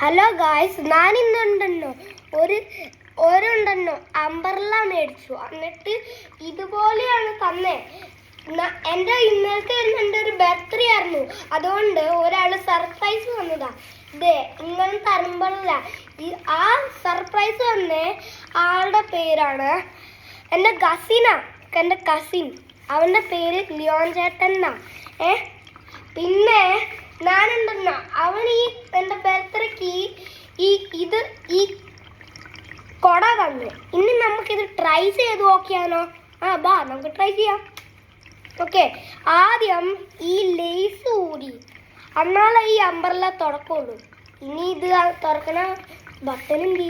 Hello guys, ഞാൻ ഇന്നുണ്ടല്ലോ ഒരുണ്ടല്ലോ umbrella മേടിച്ചു. എന്നിട്ട് ഇതുപോലെയാണ് തന്നെ. എൻ്റെ ഇന്നലത്തെ എൻ്റെ ഒരു ബർത്ത്ഡേ ആയിരുന്നു. അതുകൊണ്ട് ഒരാൾ സർപ്രൈസ് വന്നതാ. ഇതേ ഇങ്ങനത്തെ അംബർല. ആ സർപ്രൈസ് വന്നേ ആളുടെ പേരാണ് എൻ്റെ കസിൻ. അവൻ്റെ പേര് ലിയോൺ ചേട്ടൻ എന്നാ. പിന്നെ ഞാനുണ്ടെന്നാ അവൻ എൻ്റെ ബർത്ത്ഡേക്ക് ഈ കൊട തന്നു. ഇനി നമുക്കിത് ട്രൈ ചെയ്ത് നോക്കിയാലോ? ബാ നമുക്ക് ട്രൈ ചെയ്യാം. ഓക്കെ, ആദ്യം ഈ ലേസ് ഊരി, എന്നാലേ ഈ അംബ്രല്ല തുറക്കുള്ളൂ. ഇനി ഇത് തുറക്കണ ബട്ടൺ എന്തി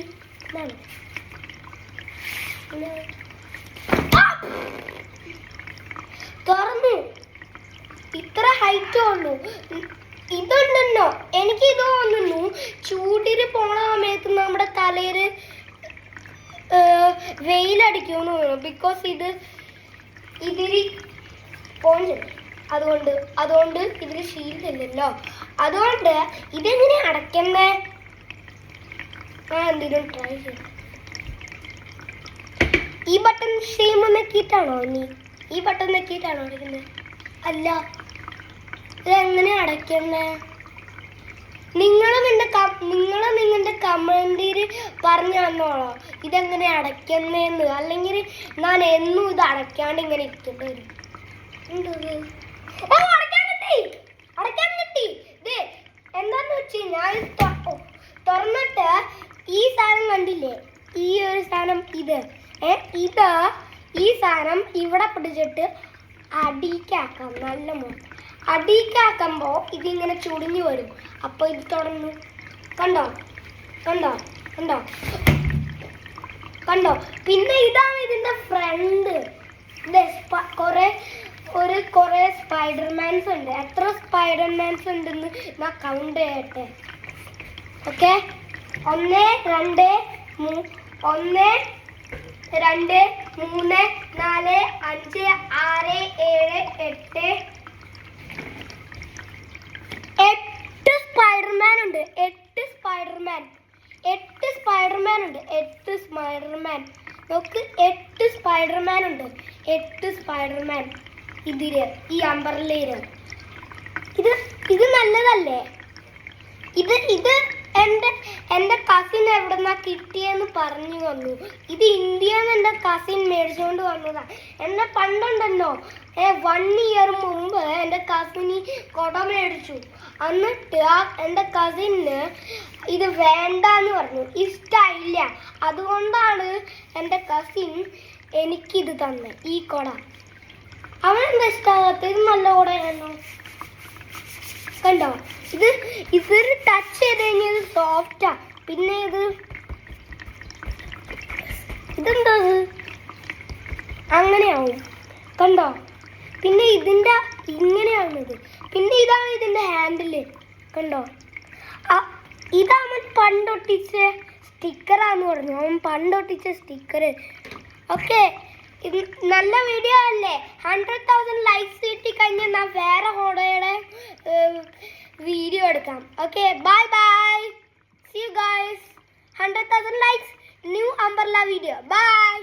തുറന്നു. ഇത്ര ഹൈറ്റേ ഉള്ളൂ. ഇതുണ്ടല്ലോ, എനിക്ക് ഇത് തോന്നുന്നു ചൂടിന് പോണ സമയത്ത് നമ്മുടെ തലയിൽ വെയിലടിക്കുമെന്ന് തോന്നുന്നു. ബിക്കോസ് ഇതിൽ പോഞ്ചില്ല. അതുകൊണ്ട് ഇതിൽ ശീലമില്ലല്ലോ. അതുകൊണ്ട് ഇതെങ്ങനെ അടയ്ക്കുന്നേ? എന്തെങ്കിലും ട്രൈ ചെയ്യാം. ഈ ബട്ടൺ ഷെയിം നെക്കിയിട്ടാണോ ഈ ബട്ടൺ നെക്കിയിട്ടാണോ അടയ്ക്കുന്നത്? അല്ല, ഇതെങ്ങനെ അടയ്ക്കുന്നേ? നിങ്ങൾ നിങ്ങളുടെ കമന്റിൽ പറഞ്ഞു തന്നോളോ ഇതെങ്ങനെ അടയ്ക്കുന്നേന്ന്. അല്ലെങ്കിൽ ഞാൻ എന്നും ഇത് അടയ്ക്കാണ്ട് ഇങ്ങനെ ഇരിക്കേണ്ടി വരും. അടയ്ക്കാൻ കിട്ടി. എന്താന്ന് വെച്ച് കഴിഞ്ഞാൽ തുറന്നിട്ട് ഈ സാധനം കണ്ടില്ലേ? ഈ ഒരു സാധനം ഈ സാധനം ഇവിടെ പിടിച്ചിട്ട് അടിക്കാക്കാം. നല്ല മോശം അടിക്കാക്കുമ്പോൾ ഇതിങ്ങനെ ചുളിഞ്ഞു വരും. അപ്പോൾ ഇത് തുറന്നു. കണ്ടോ? പിന്നെ ഇതാണ് ഇതിന്റെ ഫ്രണ്ട്. കുറെ സ്പൈഡർമാൻസ് ഉണ്ട്. എത്ര സ്പൈഡർമാൻസ് ഉണ്ടെന്ന് ഞാൻ കൗണ്ട് ചെയ്യട്ടെ. ഓക്കെ, 1 2 3 4 5 6 7 8 സ്പൈഡർമാൻ ഉണ്ട്. 8 സ്പൈഡർമാൻ. നോക്ക്, 8 സ്പൈഡർമാൻ ഉണ്ട്. 8 സ്പൈഡർമാൻ ഇതില്, ഈ അംബ്രല്ലയില്. ഇത് നല്ലതല്ലേ? ഇത് എൻ്റെ കസിൻ എവിടെന്നാ കിട്ടിയെന്ന് പറഞ്ഞു വന്നു. ഇത് ഇന്ത്യന്ന് എൻ്റെ കസിൻ മേടിച്ചുകൊണ്ട് വന്നതാ. എന്നെ പണ്ടുണ്ടല്ലോ 1 ഇയർ മുമ്പ് എൻ്റെ കസിന് കൊട മേടിച്ചു. എന്നിട്ട് എൻ്റെ കസിന് ഇത് വേണ്ടാന്ന് പറഞ്ഞു, ഇഷ്ടമില്ല. അതുകൊണ്ടാണ് എൻ്റെ കസിൻ എനിക്കിത് തന്നെ, ഈ കൊട. അവനെന്താ ഇഷ്ടമാകാത്ത? ഇത് നല്ല കൊടയാണോ? കണ്ടോ? ഇതൊരു ടച്ച് ചെയ്ത് കഴിഞ്ഞാൽ സോഫ്റ്റാ. പിന്നെ ഇതെന്താ അങ്ങനെയാവും. കണ്ടോ? പിന്നെ ഇതിൻ്റെ ഇങ്ങനെയാവുന്നത്. പിന്നെ ഇതാണ് ഇതിൻ്റെ ഹാൻഡില്. കണ്ടോ? ഇതവൻ പണ്ടൊട്ടിച്ച സ്റ്റിക്കറാന്ന് പറഞ്ഞു. അവൻ പണ്ടൊട്ടിച്ച സ്റ്റിക്കർ. ഓക്കെ, നല്ല വീഡിയോ അല്ലേ? 100,000 ലൈക്സ് കിട്ടിക്കഴിഞ്ഞാൽ ഞാൻ വേറെ ഹോഡയുടെ വീഡിയോ എടുക്കാം. Okay, bye. See you guys. 100,000 likes, new umbrella video. Bye.